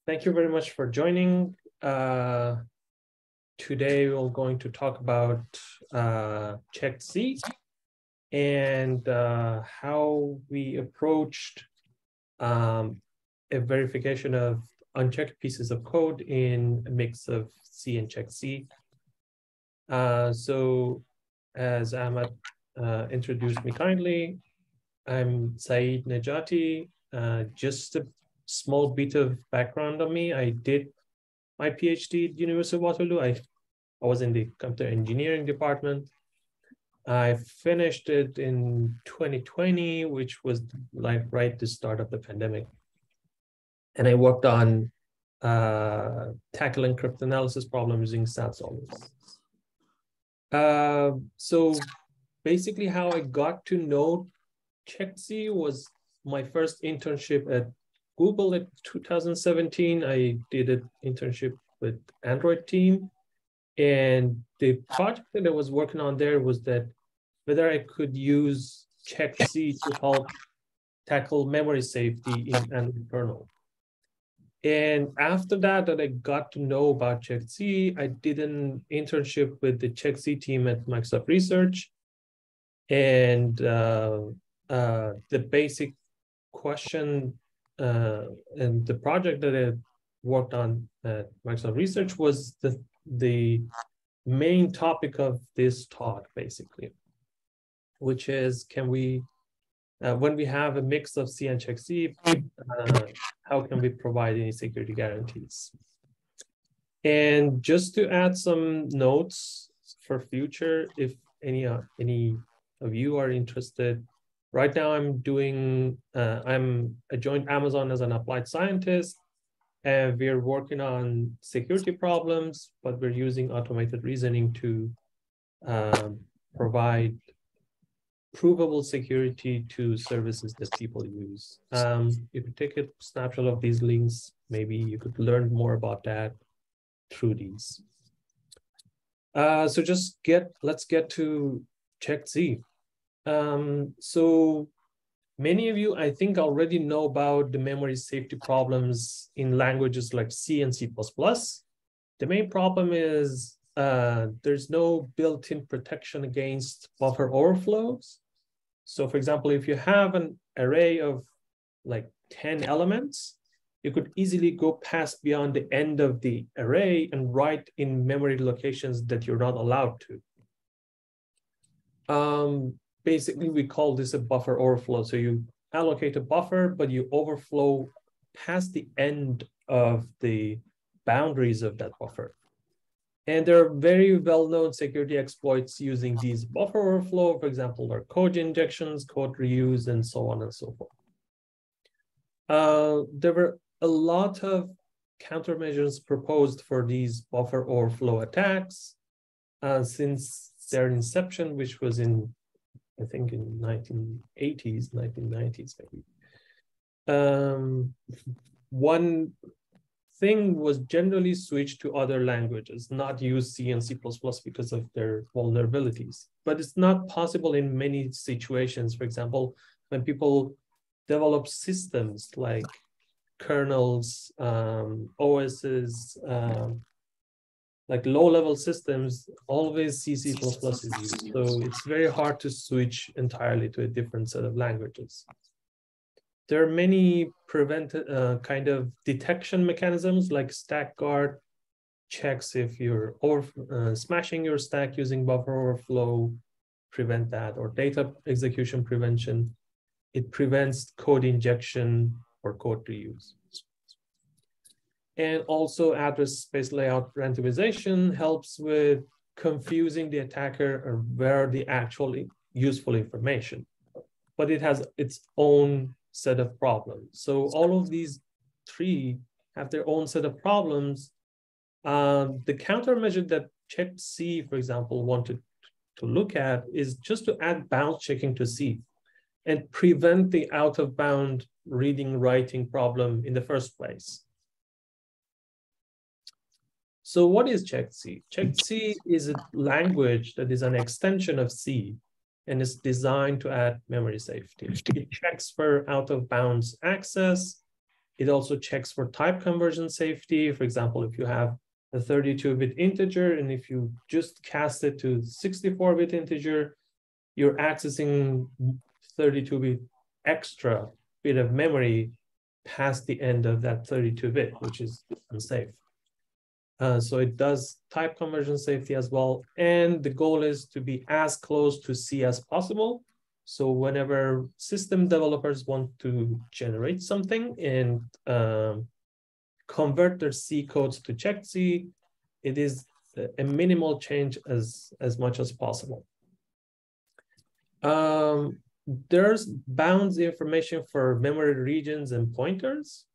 Thank you very much for joining. Today we're going to talk about Checked C and how we approached a verification of unchecked pieces of code in a mix of C and Checked C. So as Ahmad introduced me kindly, I'm Saeed Nejati. Just a small bit of background on me. I did my PhD at University of Waterloo. I was in the computer engineering department. I finished it in 2020, which was like right at the start of the pandemic. And I worked on tackling cryptanalysis problems using stat solvers. So basically how I got to know Checked was my first internship at Google in 2017. I did an internship with Android team. And the project that I was working on there was that whether I could use Checked to help tackle memory safety in Android kernel. And after that I got to know about Checked, I did an internship with the Checked team at Microsoft Research. And the basic question and the project that I worked on at Microsoft Research was the main topic of this talk, basically, which is, can we, when we have a mix of C and Checked, how can we provide any security guarantees? And just to add some notes for future, if any of you are interested, right now I'm I joined Amazon as an applied scientist, and we're working on security problems, but we're using automated reasoning to provide provable security to services that people use. If you take a snapshot of these links, maybe you could learn more about that through these. So let's get to Checked. So many of you, I think, already know about the memory safety problems in languages like C and C++. The main problem is there's no built-in protection against buffer overflows. So for example, if you have an array of like 10 elements, you could easily go past beyond the end of the array and write in memory locations that you're not allowed to. Basically, we call this a buffer overflow. So you allocate a buffer, but you overflow past the end of the boundaries of that buffer. And there are very well-known security exploits using these buffer overflow. For example, there are code injections, code reuse, and so on and so forth. There were a lot of countermeasures proposed for these buffer overflow attacks since their inception, which was in, I think, in 1980s, 1990s, maybe. One thing was generally switched to other languages, not use C and C++ because of their vulnerabilities. But it's not possible in many situations. For example, when people develop systems like kernels, OSs, like low-level systems, always C, C++ is used. So it's very hard to switch entirely to a different set of languages. There are many kind of detection mechanisms like stack guard checks if you're smashing your stack using buffer overflow, prevent that, or data execution prevention. It prevents code injection or code reuse. And also address space layout randomization helps with confusing the attacker or where the actually useful information, but it has its own set of problems. So all of these three have their own set of problems. The countermeasure that Checked, for example, wanted to look at is just to add bounds checking to C and prevent the out-of-bound reading, writing problem in the first place. So what is Checked? Checked is a language that is an extension of C and is designed to add memory safety. It checks for out-of-bounds access It also checks for type conversion safety. For example, if you have a 32-bit integer, and if you just cast it to 64-bit integer, you're accessing 32-bit extra bit of memory past the end of that 32-bit, which is unsafe. So it does type conversion safety as well. And the goal is to be as close to C as possible. So whenever system developers want to generate something and convert their C codes to checked C, it is a minimal change as much as possible. There's bounds information for memory regions and pointers.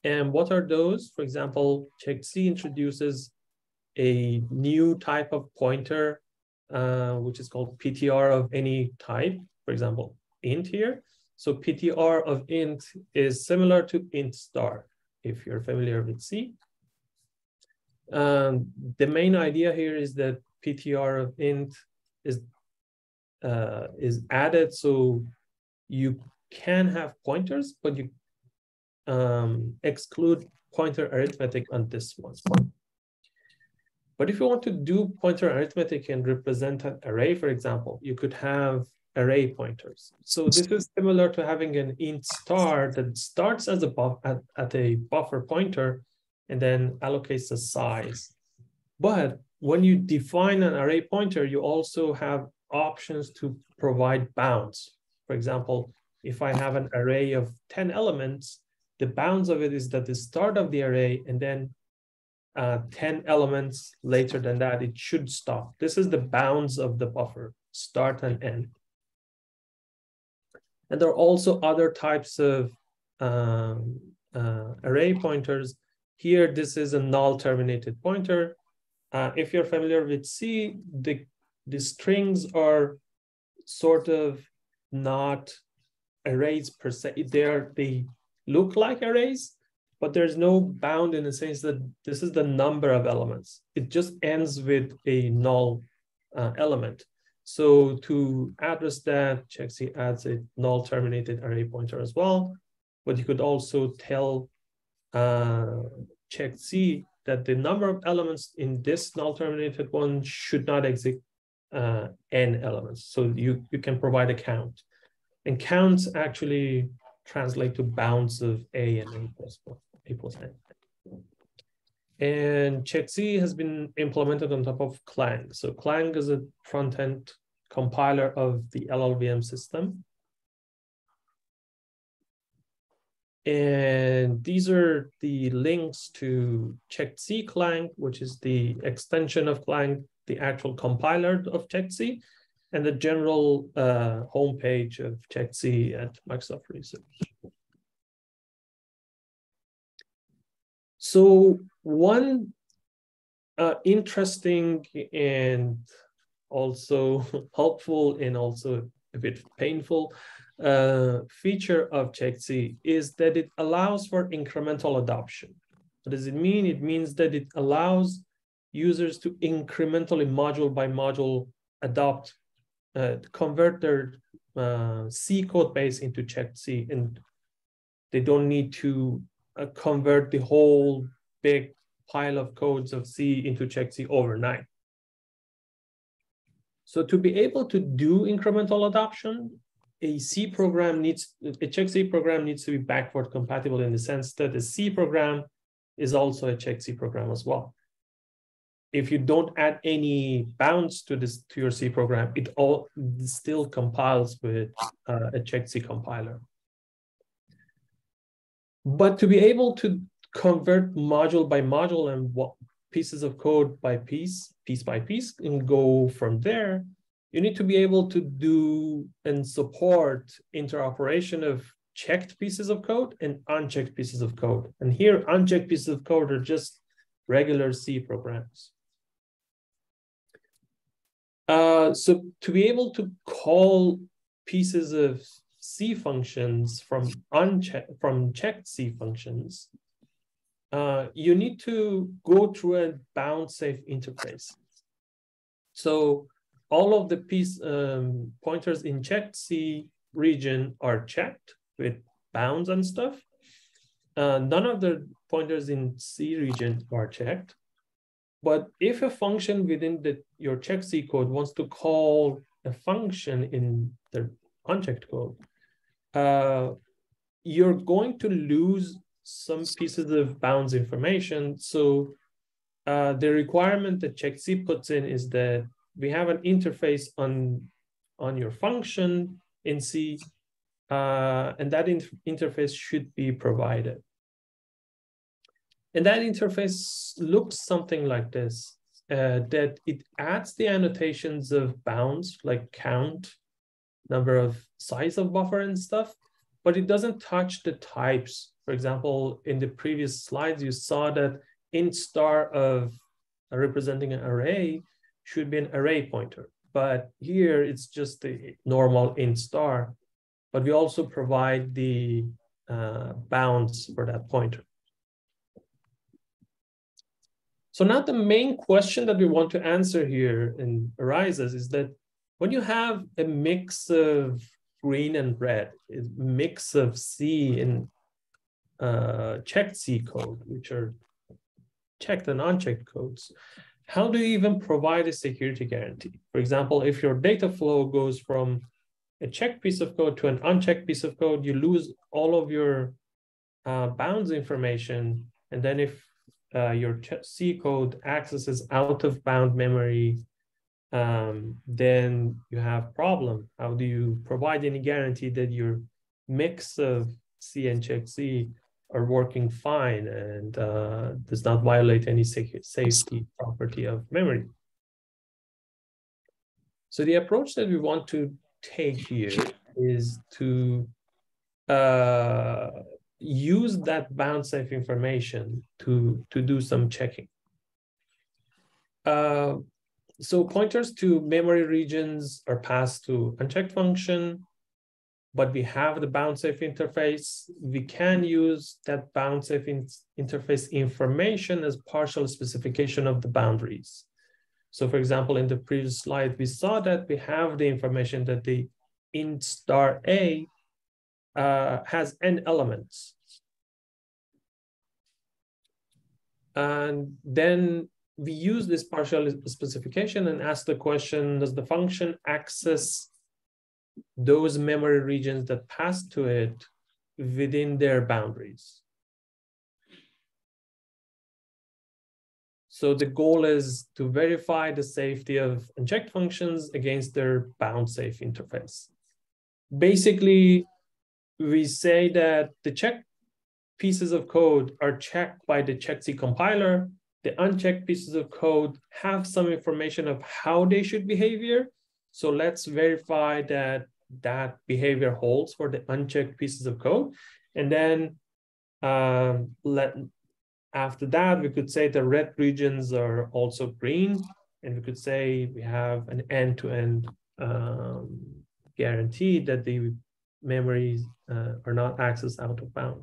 And what are those? For example, checked C introduces a new type of pointer, which is called PTR of any type, for example, int here. So PTR of int is similar to int star, if you're familiar with C. The main idea here is that PTR of int is added so you can have pointers, but you exclude pointer arithmetic on this one. But if you want to do pointer arithmetic and represent an array, for example, you could have array pointers. So this is similar to having an int star that starts as a at a buffer pointer and then allocates a size. But when you define an array pointer, you also have options to provide bounds. For example, if I have an array of 10 elements, the bounds of it is that the start of the array and then 10 elements later than that, it should stop. This is the bounds of the buffer, start and end. And there are also other types of array pointers. Here, this is a null terminated pointer. If you're familiar with C, the strings are sort of not arrays per se. They look like arrays, but there's no bound in the sense that this is the number of elements. It just ends with a null element. So to address that, checked C adds a null terminated array pointer as well. But you could also tell checked C that the number of elements in this null terminated one should not exceed n elements. So you can provide a count. And counts actually translate to bounds of a and a plus n. And checked C has been implemented on top of Clang. So Clang is a front-end compiler of the LLVM system. And these are the links to checked C Clang, which is the extension of Clang, the actual compiler of checked C, and the general homepage of checked C at Microsoft Research. So one interesting and also helpful and also a bit painful feature of checked C is that it allows for incremental adoption. What does it mean? It means that it allows users to incrementally, module by module, adopt, convert their C code base into checked C, and they don't need to convert the whole big pile of codes of C into checked C overnight. So to be able to do incremental adoption, a checked C program needs to be backward compatible in the sense that a C program is also a checked C program as well. If you don't add any bounds to your C program, it all still compiles with a checked C compiler. But to be able to convert module by module and pieces of code by piece by piece, and go from there, you need to be able to do and support interoperation of checked pieces of code and unchecked pieces of code. And here, unchecked pieces of code are just regular C programs. So to be able to call pieces of C functions from checked C functions, you need to go through a bound safe interface. So all of the pointers in checked C region are checked with bounds and stuff. none of the pointers in C region are checked. But if a function within your check C code wants to call a function in the unchecked code, you're going to lose some pieces of bounds information. So the requirement that check C puts in is that we have an interface on your function in C, and that interface should be provided. And that interface looks something like this, that it adds the annotations of bounds like count, number of size of buffer and stuff, but it doesn't touch the types. For example, in the previous slides, you saw that int star of representing an array should be an array pointer. But here it's just the normal int star, but we also provide the bounds for that pointer. So now the main question that we want to answer here and arises is that when you have a mix of green and red, a mix of C and checked C code, which are checked and unchecked codes, how do you even provide a security guarantee? For example, if your data flow goes from a checked piece of code to an unchecked piece of code, you lose all of your bounds information. And then if your C code accesses out of bound memory, then you have problem. How do you provide any guarantee that your mix of C and check C are working fine and does not violate any safety property of memory? So the approach that we want to take here is to use that bound safe information to do some checking. So pointers to memory regions are passed to unchecked function, but we have the bound safe interface. We can use that bound safe interface information as partial specification of the boundaries. So for example, in the previous slide, we saw that we have the information that the int star A has n elements. And then we use this partial specification and ask the question, does the function access those memory regions that pass to it within their boundaries? So the goal is to verify the safety of unchecked functions against their bound safe interface. Basically, we say that the checked pieces of code are checked by the checked C compiler. The unchecked pieces of code have some information of how they should behave here. So let's verify that that behavior holds for the unchecked pieces of code. And then after that, we could say the red regions are also green. And we could say we have an end-to-end guarantee that the memories are not accessed out of bound.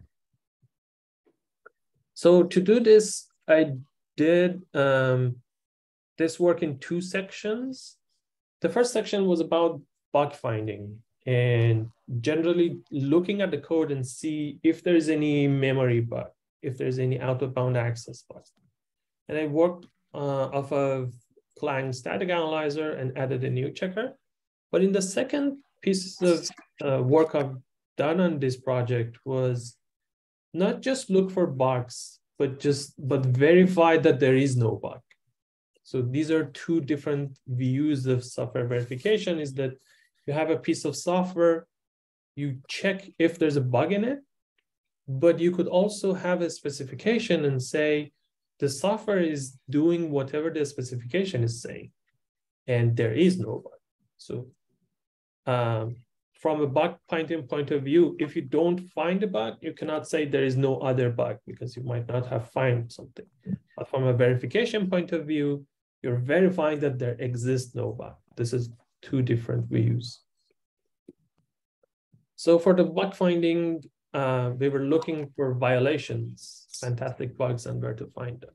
So to do this, I did this work in two sections. The first section was about bug finding and generally looking at the code and see if there's any memory bug, if there's any out of bound access bug. And I worked off of Clang static analyzer and added a new checker. But in the second piece of work I've done on this project was not just look for bugs, but verify that there is no bug. So these are two different views of software verification, is that you have a piece of software, you check if there's a bug in it, but you could also have a specification and say, the software is doing whatever the specification is saying, and there is no bug. So from a bug finding point of view, if you don't find a bug, you cannot say there is no other bug because you might not have found something. But from a verification point of view, you're verifying that there exists no bug. This is two different views. So for the bug finding, we were looking for violations, fantastic bugs, and where to find them.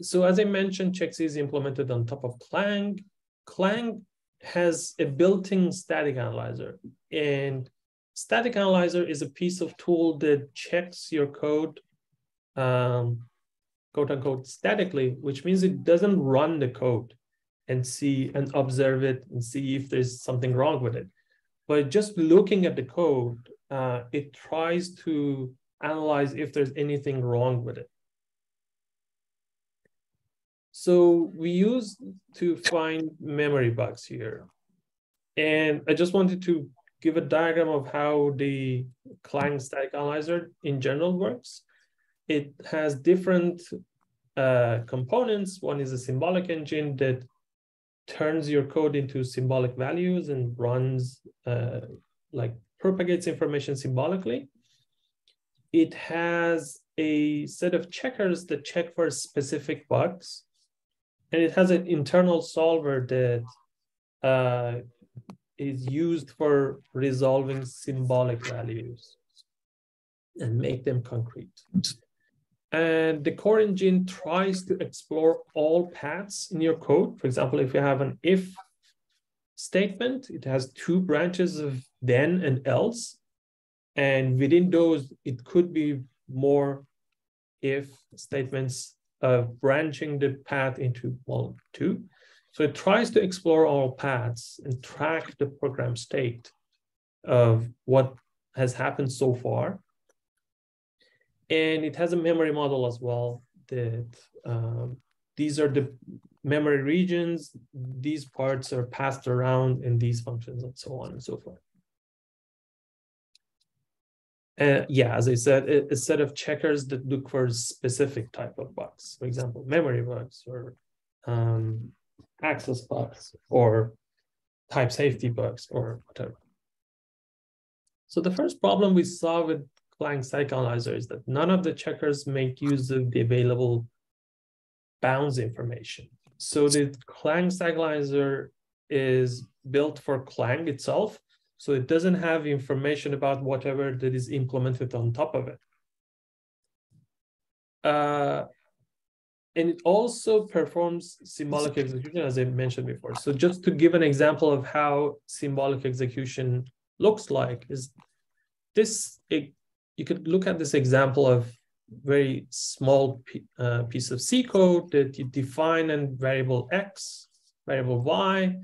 So as I mentioned, CheckC is implemented on top of Clang. Clang has a built-in static analyzer, and static analyzer is a piece of tool that checks your code, quote unquote, statically, which means it doesn't run the code and see and observe it and see if there's something wrong with it. But just looking at the code, it tries to analyze if there's anything wrong with it. So we use to find memory bugs here. And I just wanted to give a diagram of how the Clang static analyzer in general works. It has different components. One is a symbolic engine that turns your code into symbolic values and runs, like propagates information symbolically. It has a set of checkers that check for specific bugs. And it has an internal solver that is used for resolving symbolic values and make them concrete. And the core engine tries to explore all paths in your code. For example, if you have an if statement, it has two branches of then and else. And within those, it could be more if statements branching the path into 1, 2. So it tries to explore all paths and track the program state of what has happened so far. And it has a memory model as well that these are the memory regions, these parts are passed around in these functions and so on and so forth. Yeah, as I said, a set of checkers that look for specific type of bugs, for example, memory bugs or access bugs or type safety bugs or whatever. So the first problem we saw with Clang static analyzer is that none of the checkers make use of the available bounds information. So the Clang static analyzer is built for Clang itself. So it doesn't have information about whatever that is implemented on top of it. And it also performs symbolic execution, as I mentioned before. So just to give an example of how symbolic execution looks like is this, you could look at this example of very small piece of C code that you define a variable X, variable Y,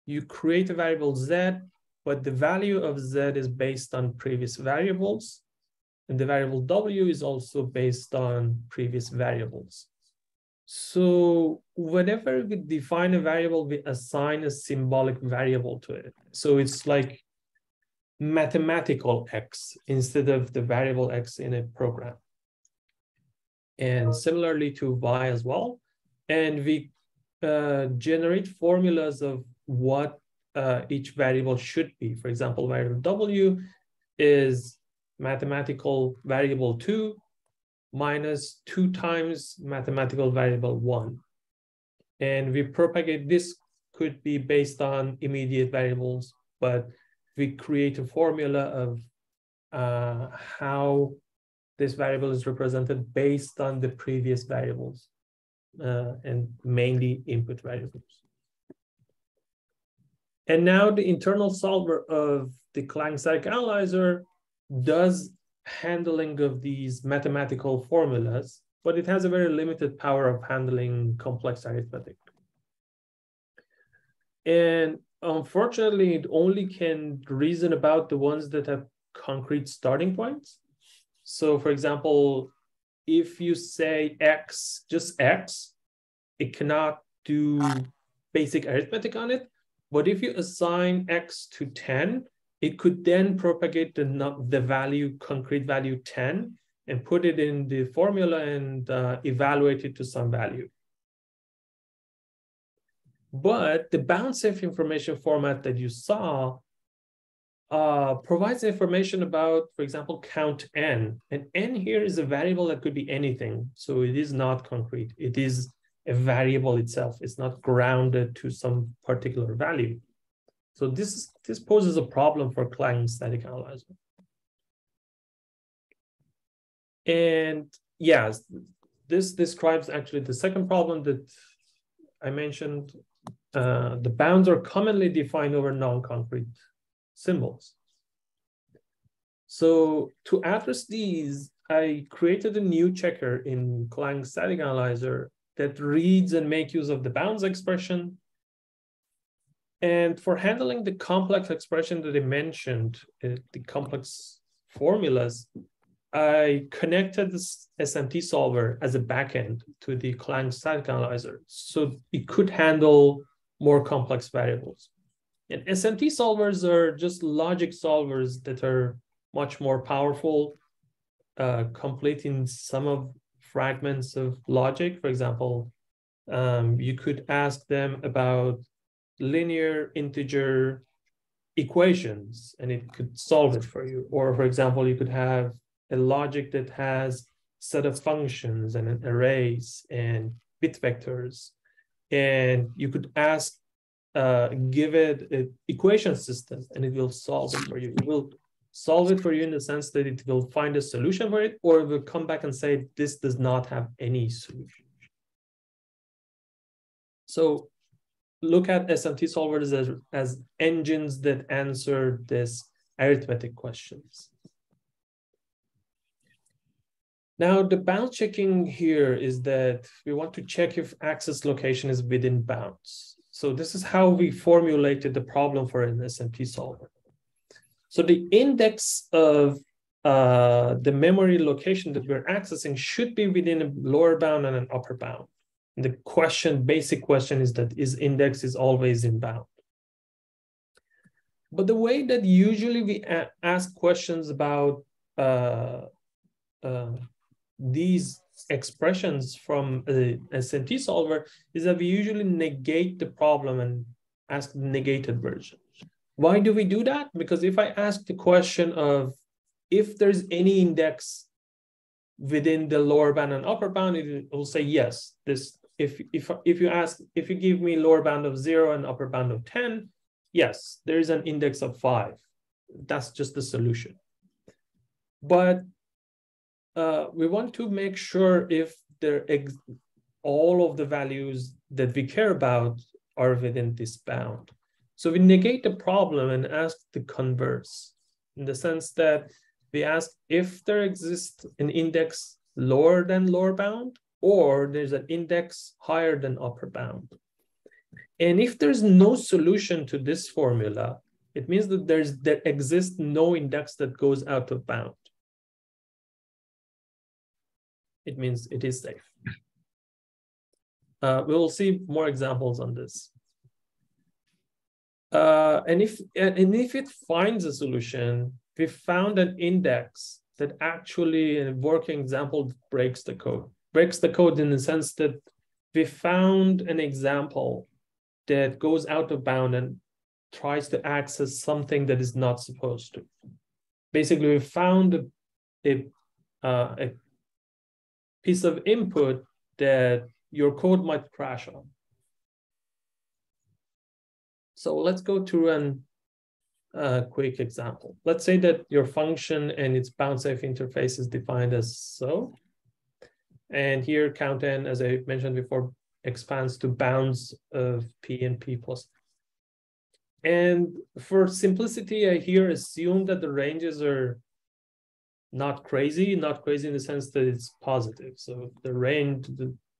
you create a variable Z, but the value of Z is based on previous variables. And the variable W is also based on previous variables. So whenever we define a variable, we assign a symbolic variable to it. So it's like mathematical X instead of the variable X in a program. And similarly to Y as well. And we generate formulas of what each variable should be. For example, variable W is mathematical variable 2 minus 2 times mathematical variable 1. And we propagate this could be based on immediate variables, but we create a formula of how this variable is represented based on the previous variables and mainly input variables. And now the internal solver of the Clang static analyzer does handling of these mathematical formulas, but it has a very limited power of handling complex arithmetic. And unfortunately, it only can reason about the ones that have concrete starting points. So for example, if you say X, just X, it cannot do basic arithmetic on it. But if you assign X to 10, it could then propagate the value, concrete value 10, and put it in the formula and evaluate it to some value. But the bound safe information format that you saw provides information about, for example, count n. And n here is a variable that could be anything. So it is not concrete. It is a variable itself. It's not grounded to some particular value. So this poses a problem for Clang static analyzer. And yes, this describes actually the second problem that I mentioned. The bounds are commonly defined over non-concrete symbols. So to address these, I created a new checker in Clang Static Analyzer that reads and makes use of the bounds expression. And for handling the complex expression that I mentioned, the complex formulas, I connected this SMT solver as a backend to the Clang Static Analyzer, so it could handle more complex variables. And SMT solvers are just logic solvers that are much more powerful, completing some of fragments of logic. For example, you could ask them about linear integer equations and it could solve it for you. Or for example, you could have a logic that has set of functions and an arrays and bit vectors. And you could ask, give it an equation system and it will solve it for you. It will solve it for you in the sense that it will find a solution for it, or it will come back and say, this does not have any solution. So look at SMT solvers as engines that answer this arithmetic questions. Now, the bound checking here is that we want to check if access location is within bounds. So this is how we formulated the problem for an SMT solver. So the index of the memory location that we're accessing should be within a lower bound and an upper bound. And the question, basic question is that index is always in bound. But the way that usually we ask questions about these expressions from a SMT solver is that we usually negate the problem and ask the negated version. Why do we do that? Because if I ask the question of if there's any index within the lower bound and upper bound, it will say yes. If you give me lower bound of 0 and upper bound of 10, yes, there is an index of 5. That's just the solution. But we want to make sure if all of the values that we care about are within this bound. So we negate the problem and ask the converse, in the sense that we ask if there exists an index lower than lower bound, or there's an index higher than upper bound. And if there's no solution to this formula, it means that there exists no index that goes out of bound. It means it is safe. We will see more examples on this. And if it finds a solution, we found an index that actually, in a working example, breaks the code. Breaks the code in the sense that we found an example that goes out of bound and tries to access something that is not supposed to. Basically, we found a piece of input that your code might crash on. So let's go through a quick example. Let's say that your function and its bound safe interface is defined as so. And here count n, as I mentioned before, expands to bounds of p and p plus. And for simplicity, I here assume that the ranges are not crazy in the sense that it's positive. So the range,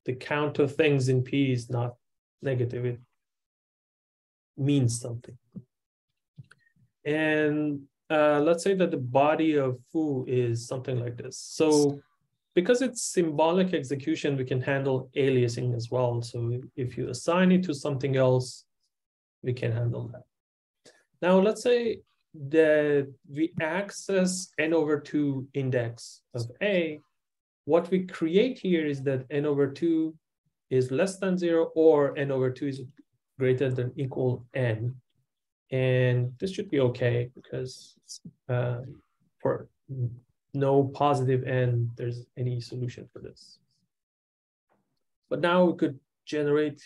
the count of things in p is not negative. It means something. And let's say that the body of foo is something like this. So because it's symbolic execution, we can handle aliasing as well. So if you assign it to something else, we can handle that. Now, let's say that we access n over 2 index of A. What we create here is that n over 2 is less than 0, or n over 2 is greater than equal n. And this should be okay because for no positive n, there's any solution for this. But now we could generate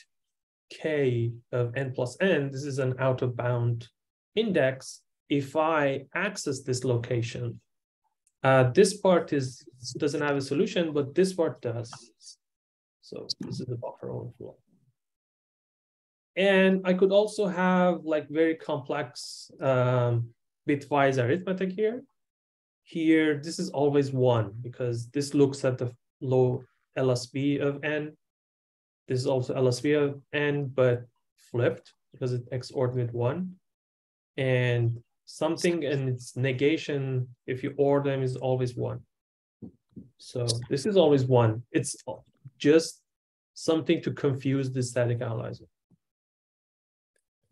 k of n plus n. This is an out of bound index. If I access this location, this part doesn't have a solution, but this part does. So this is the buffer overflow. And I could also have like very complex bitwise arithmetic here. here, this is always 1 because this looks at the low LSB of n. This is also LSB of n, but flipped because it XORed with 1. And something in its negation, if you OR them, is always 1. So this is always 1. It's just something to confuse the static analyzer.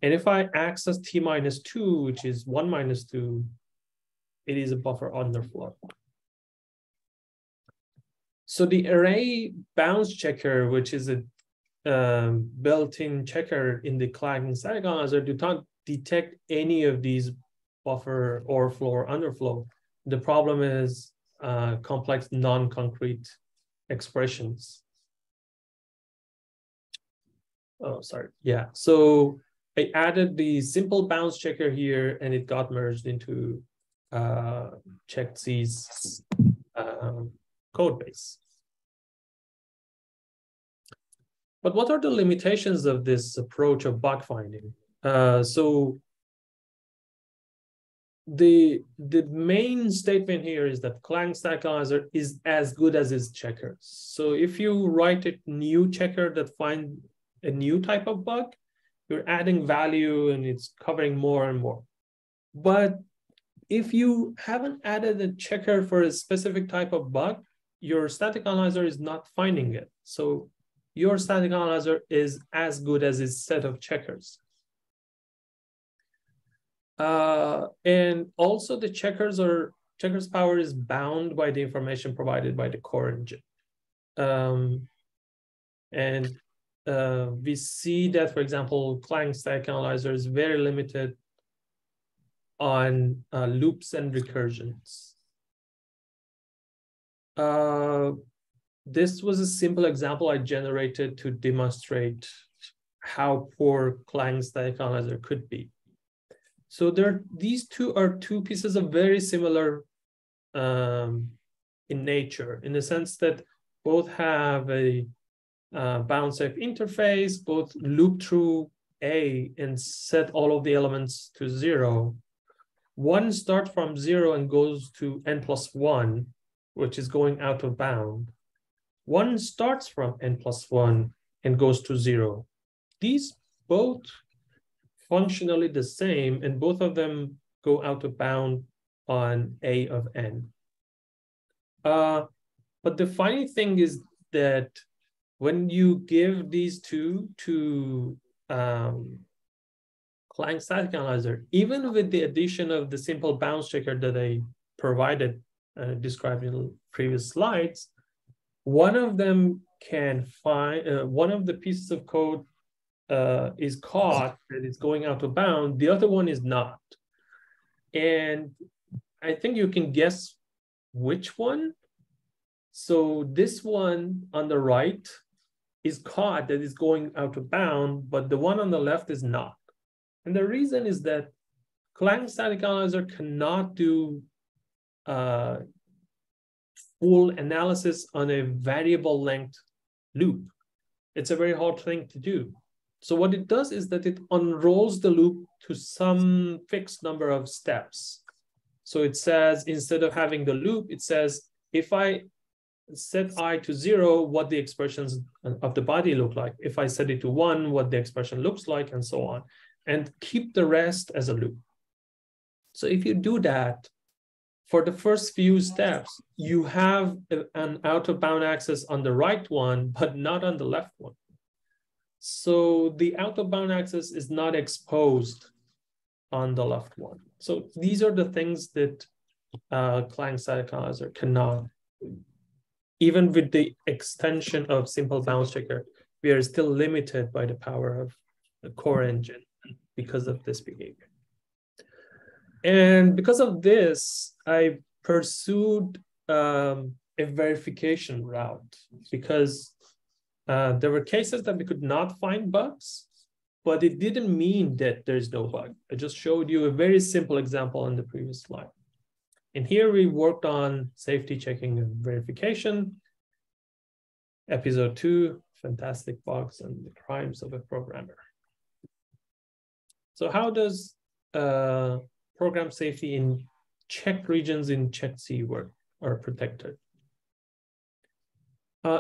And if I access t minus 2, which is 1 minus 2, it is a buffer underflow. So the array bounds checker, which is a built-in checker in the Clang static analyzer, do not detect any of these buffer overflow or underflow. The problem is complex non-concrete expressions. Oh, sorry. Yeah. So I added the simple bounds checker here, and it got merged into Checkc's code base. But what are the limitations of this approach of bug finding? So the main statement here is that Clang static analyzer is as good as its checkers. So if you write a new checker that finds a new type of bug, you're adding value and it's covering more and more. But if you haven't added a checker for a specific type of bug, your static analyzer is not finding it. So your static analyzer is as good as its set of checkers. And also the checkers power is bound by the information provided by the core engine. We see that, for example, Clang static analyzer is very limited on loops and recursions. This was a simple example I generated to demonstrate how poor Clang static analyzer could be. So these two are two pieces of very similar in nature, in the sense that both have a bound safe interface, both loop through A and set all of the elements to 0. One starts from 0 and goes to n+1, which is going out of bound. One starts from n+1 and goes to 0. These both functionally the same, and both of them go out of bound on A of n. But the funny thing is that when you give these two to Clang static analyzer, even with the addition of the simple bounds checker that I provided, described in previous slides, one of them can find, one of the pieces of code is caught and it's going out of bound, the other one is not. And I think you can guess which one. So this one on the right is caught that is going out of bound, but the one on the left is not. And the reason is that Clang static analyzer cannot do full analysis on a variable length loop. It's a very hard thing to do. So what it does is that it unrolls the loop to some fixed number of steps. So it says, instead of having the loop, it says, if I set I to 0, what the expressions of the body look like. If I set it to 1, what the expression looks like, and so on, and keep the rest as a loop. So if you do that, for the first few steps, you have an out-of-bound access on the right one, but not on the left one. So the out-of-bound access is not exposed on the left one. So these are the things that Clang static analyzer cannot. Even with the extension of simple bounds checker, we are still limited by the power of the core engine because of this behavior. And because of this, I pursued a verification route, because there were cases that we could not find bugs, but it didn't mean that there's no bug. I just showed you a very simple example in the previous slide. And here we worked on safety checking and verification. Episode 2, fantastic bugs and the crimes of a programmer. So how does program safety in checked regions in checked C are protected.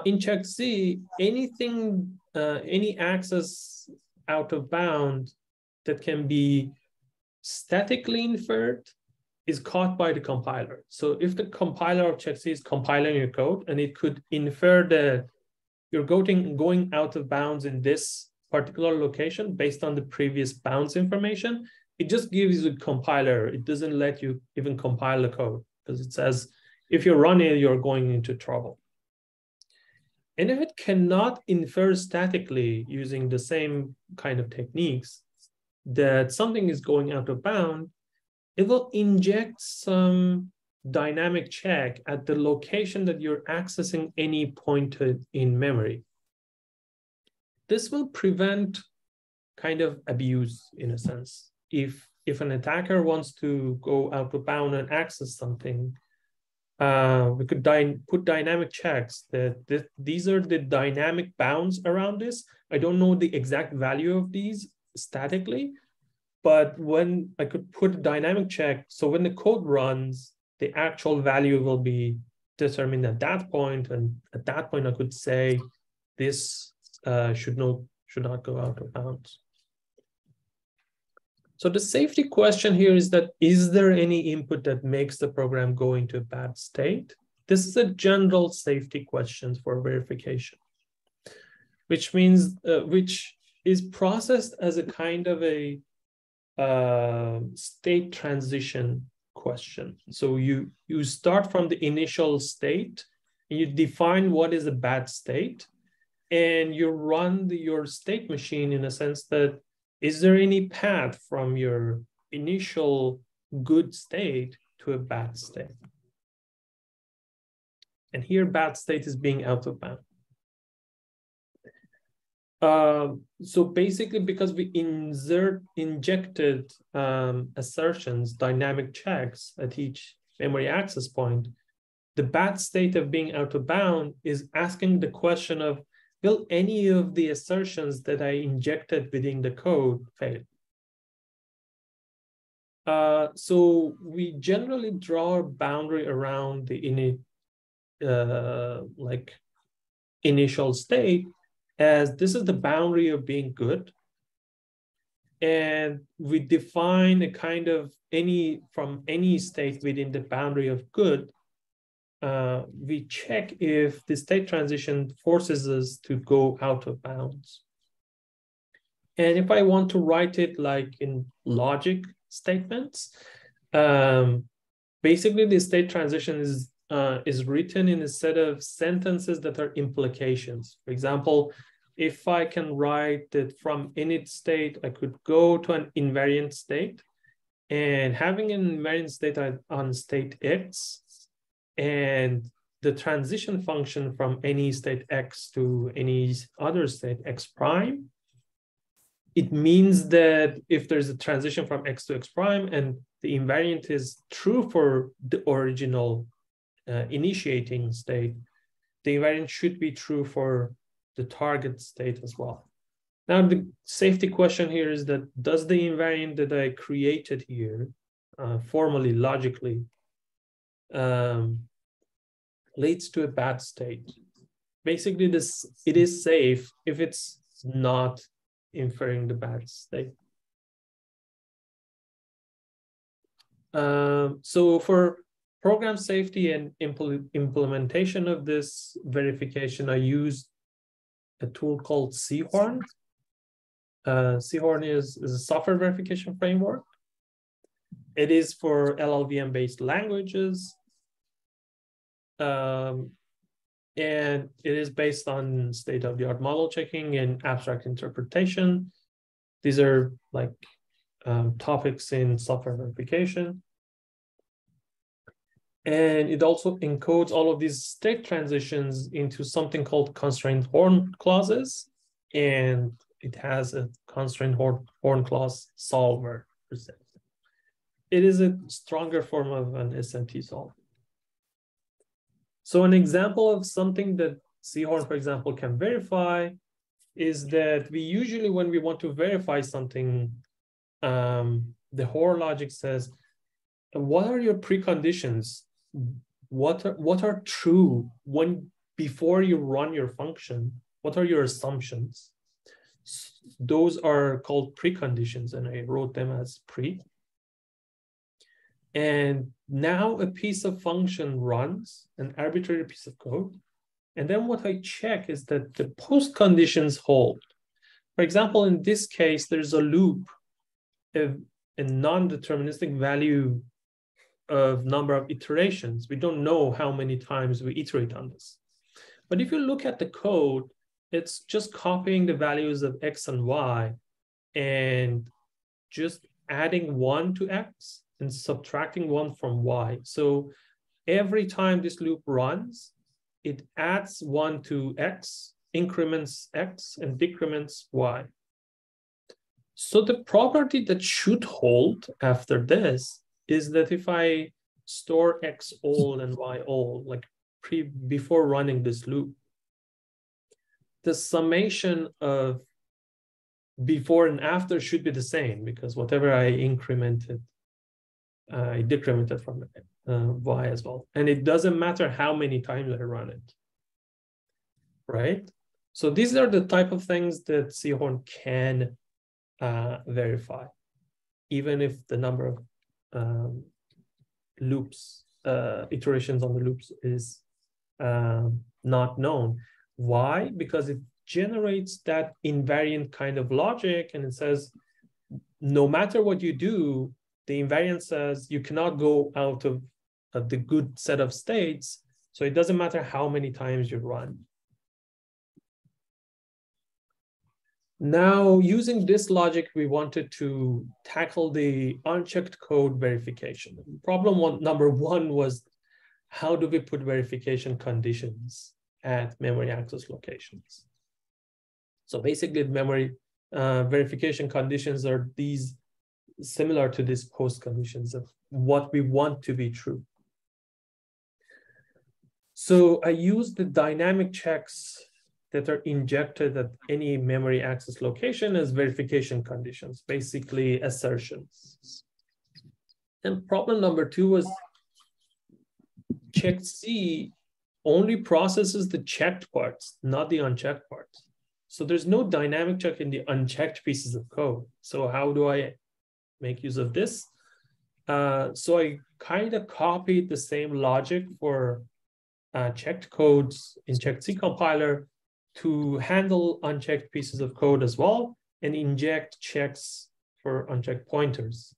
In checked C, anything, any access out of bound that can be statically inferred is caught by the compiler. So if the compiler of checked C is compiling your code and it could infer that you're going out of bounds in this particular location based on the previous bounds information, it just gives you a compiler. It doesn't let you even compile the code because it says, if you run it, you're going into trouble. And if it cannot infer statically using the same kind of techniques that something is going out of bound, it will inject some dynamic check at the location that you're accessing any pointed in memory. This will prevent kind of abuse in a sense. If an attacker wants to go out of bound and access something, we could put dynamic checks that these are the dynamic bounds around this. I don't know the exact value of these statically, but when I could put a dynamic check, so when the code runs, the actual value will be determined at that point, and at that point I could say this should not go out of bounds. So the safety question here is that, is there any input that makes the program go into a bad state? This is a general safety question for verification, which means, which is processed as a kind of a state transition question. So you start from the initial state and you define what is a bad state, and you run your state machine in a sense that, is there any path from your initial good state to a bad state? And here, bad state is being out of bound. So basically, because we injected assertions, dynamic checks at each memory access point, the bad state of being out of bound is asking the question of, will any of the assertions that I injected within the code fail? So we generally draw a boundary around the initial state, as this is the boundary of being good. And we define a kind of from any state within the boundary of good, we check if the state transition forces us to go out of bounds. And if I want to write it like in logic statements, basically the state transition is written in a set of sentences that are implications. For example, if I can write that from init state, I could go to an invariant state, and having an invariant state on state X, and the transition function from any state X to any other state X prime, it means that if there's a transition from X to X prime and the invariant is true for the original initiating state, the invariant should be true for the target state as well. Now, the safety question here is that, does the invariant that I created here, formally, logically, leads to a bad state? Basically, it is safe if it's not inferring the bad state. So for program safety and implementation of this verification, I used a tool called Seahorn. Seahorn is a software verification framework. It is for LLVM-based languages. And it is based on state-of-the-art model checking and abstract interpretation. These are like topics in software verification. And it also encodes all of these state transitions into something called constraint horn clauses. And it has a constraint horn clause solver. It is a stronger form of an SMT solver. So an example of something that Seahorn, for example, can verify is that we usually, when we want to verify something, the horn logic says, what are your preconditions? What are true when before you run your function? What are your assumptions? Those are called preconditions, and I wrote them as pre. And now a piece of function runs, an arbitrary piece of code. And then what I check is that the post conditions hold. For example, in this case, there's a loop, a non-deterministic value of number of iterations. We don't know how many times we iterate on this. But if you look at the code, it's just copying the values of x and y and just adding 1 to x and subtracting 1 from y. So every time this loop runs, it adds 1 to x, increments x, and decrements y. So the property that should hold after this is that if I store x old and y old, like before running this loop, the summation of before and after should be the same, because whatever I incremented, I decremented from y as well. And it doesn't matter how many times I run it, right? So these are the type of things that Seahorn can verify, even if the number of loops, iterations on the loops is not known. Why? Because it generates that invariant kind of logic, and it says, no matter what you do, the invariant says you cannot go out of the good set of states, so it doesn't matter how many times you run. Now, using this logic, we wanted to tackle the unchecked code verification. Problem number one was, how do we put verification conditions at memory access locations? So basically, the memory verification conditions are these, similar to these post conditions of what we want to be true. So I used the dynamic checks that are injected at any memory access location as verification conditions, basically assertions. And problem number two was, checked C only processes the checked parts, not the unchecked parts. So there's no dynamic check in the unchecked pieces of code. So how do I make use of this? So I kind of copied the same logic for checked codes in checked C compiler to handle unchecked pieces of code as well, and inject checks for unchecked pointers.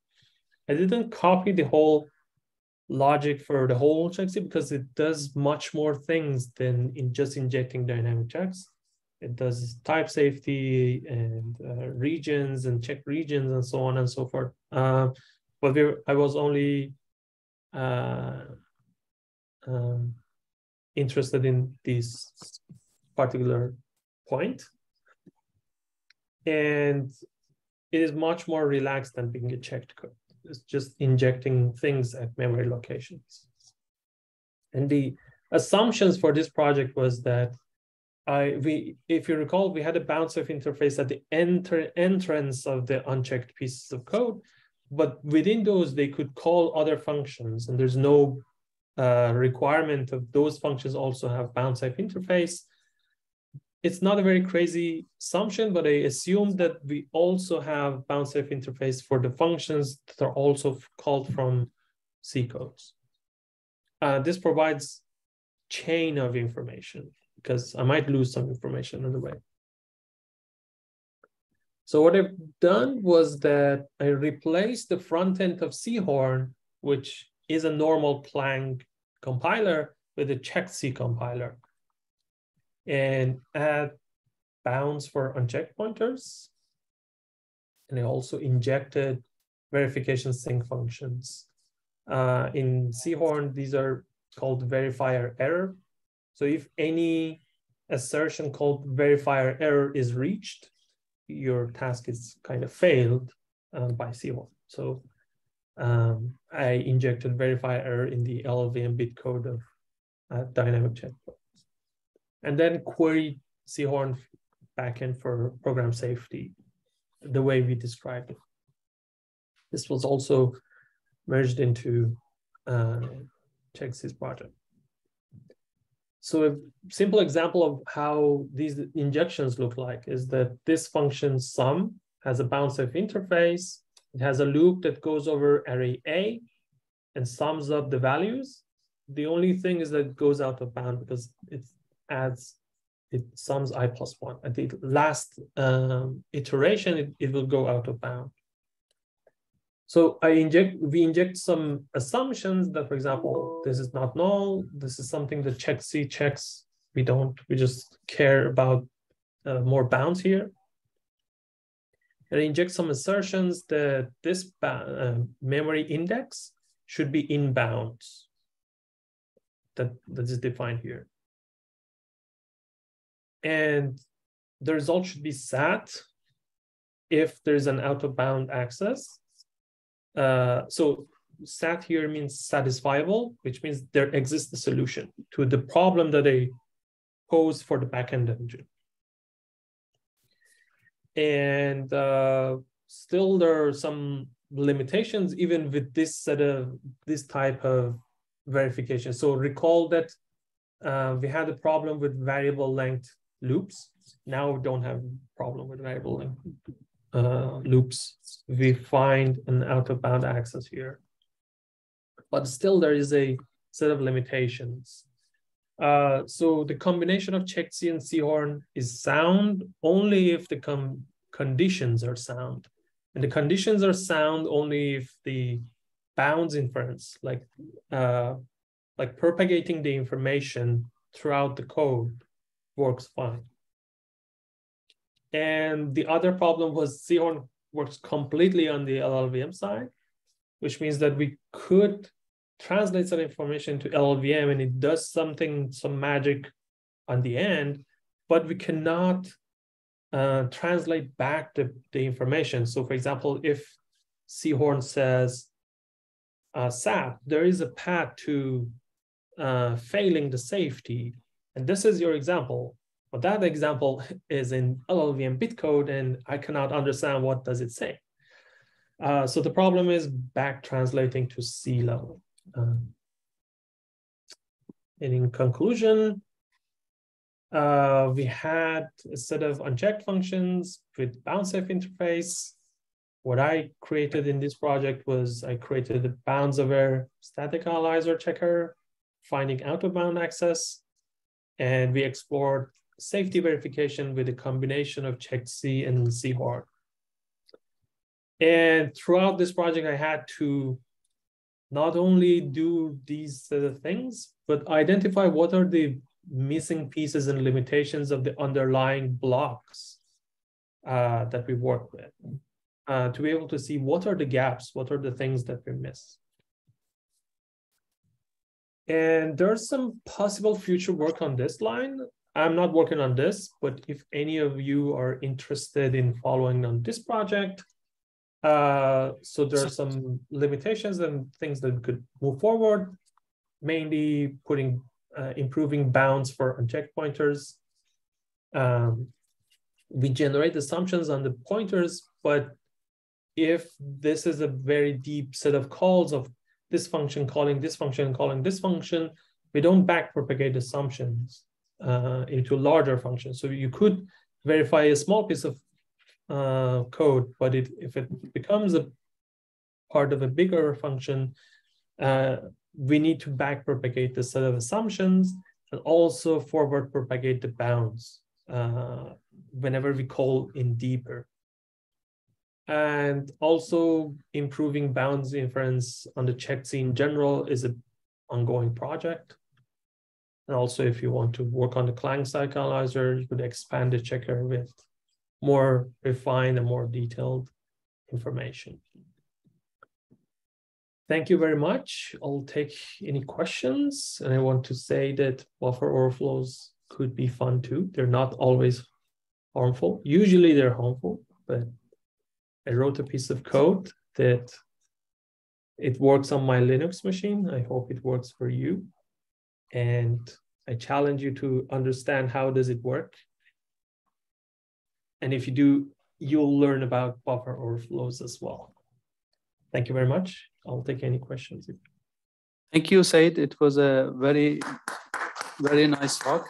I didn't copy the whole logic for the whole check C because it does much more things than in just injecting dynamic checks. It does type safety and regions and check regions and so on and so forth. But I was only interested in this particular point. And it is much more relaxed than being a checked code. It's just injecting things at memory locations. And the assumptions for this project was that if you recall, we had a bounce-off interface at the entrance of the unchecked pieces of code, but within those, they could call other functions, and there's no requirement of those functions also have bounce-off interface. It's not a very crazy assumption, but I assume that we also have bounce-off interface for the functions that are also called from C codes. This provides chain of information, because I might lose some information on the way. So what I've done was that I replaced the front end of Seahorn, which is a normal Clang compiler, with a checked C compiler, and add bounds for unchecked pointers. And I also injected verification sync functions. In Seahorn, these are called verifier error. So if any assertion called verifier error is reached, your task is kind of failed by Seahorn. So I injected verifier error in the LLVM bit code of dynamic check. And then queried Seahorn backend for program safety, the way we described it. This was also merged into Checksy's project. So a simple example of how these injections look like is that this function sum has a bound-safe interface. It has a loop that goes over array A and sums up the values. The only thing is that it goes out of bound because it sums I plus 1. At the last iteration, it will go out of bound. So we inject some assumptions that, for example, this is not null. This is something that Checksy checks. We just care about more bounds here. And I inject some assertions that this memory index should be in bounds. That is defined here. And the result should be sat if there's an out-of-bound access. So sat here means satisfiable, which means there exists a solution to the problem that I pose for the backend engine. And still there are some limitations even with this type of verification. So recall that we had a problem with variable length loops. Now we don't have a problem with variable length loops. We find an out-of-bound access here, but still there is a set of limitations. So the combination of Checksy and Seahorn is sound only if the conditions are sound, and the conditions are sound only if the bounds inference, like propagating the information throughout the code, works fine. And the other problem was Seahorn works completely on the LLVM side, which means that we could translate some information to LLVM and it does some magic on the end, but we cannot translate back the information. So for example, if Seahorn says SAT, there is a path to failing the safety, and this is your example. But that example is in LLVM bitcode, and I cannot understand what does it say. So the problem is back translating to C level. And in conclusion, we had a set of unchecked functions with bound-safe interface. What I created in this project was I created a bounds-aware static analyzer checker, finding out-of-bound access, and we explored safety verification with a combination of Checksy and Seahorn. And throughout this project, I had to not only do these things, but identify what are the missing pieces and limitations of the underlying blocks that we work with, to be able to see what are the gaps, what are the things that we miss. And there's some possible future work on this line. I'm not working on this, but if any of you are interested in following on this project, so there are some limitations and things that could move forward, mainly improving bounds for unchecked pointers. We generate assumptions on the pointers, but if this is a very deep set of calls of this function calling this function, calling this function, we don't backpropagate assumptions into larger functions. So you could verify a small piece of code, but if it becomes a part of a bigger function, we need to backpropagate the set of assumptions and also forward propagate the bounds whenever we call in deeper. And also improving bounds inference on the Checksy in general is an ongoing project. And also if you want to work on the Clang static analyzer, you could expand the checker with more refined and more detailed information. Thank you very much. I'll take any questions. And I want to say that buffer overflows could be fun too. They're not always harmful. Usually they're harmful, but I wrote a piece of code that it works on my Linux machine. I hope it works for you. And I challenge you to understand how does it work. And if you do, you'll learn about buffer overflows as well. Thank you very much. I'll take any questions. Thank you, Saeed. It was a very, very nice talk.